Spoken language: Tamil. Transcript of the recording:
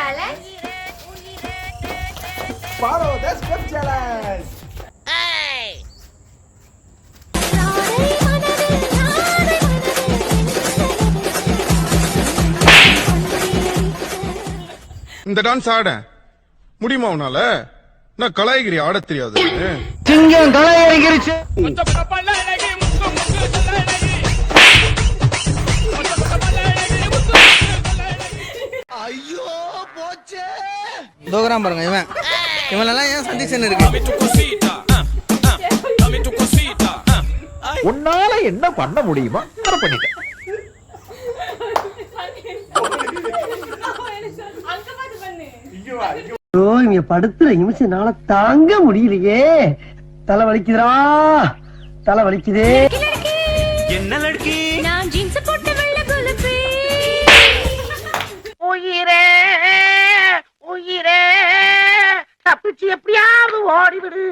challenge. Follow the step challenge. இந்த டான்ஸ் ஆட முடியுமா உன்னால? நான் கலாய்கிரி ஆட தெரியாது. சிங்கம் கலாய்கிரிச்சு. ஐயோ போச்சே. தோகராம் பாருங்க இவன். இவனெல்லாம் ஏன் சந்தீக்ஷன் இருக்கு? உன்னால என்ன பண்ண முடியுமா அதை பண்ணிட்டேன். இங்க படுத்துற நிமிஷம்னால தாங்க முடியலையே. தலை வலிக்குதுடா, தலை வலிக்குதே. என்ன லட்கி? நான் ஜீன்ஸ் போட்ட வெள்ளை கொலுசு. உயிரே உயிரே தப்பிச்சு எப்படியாவது ஓடிவிடு.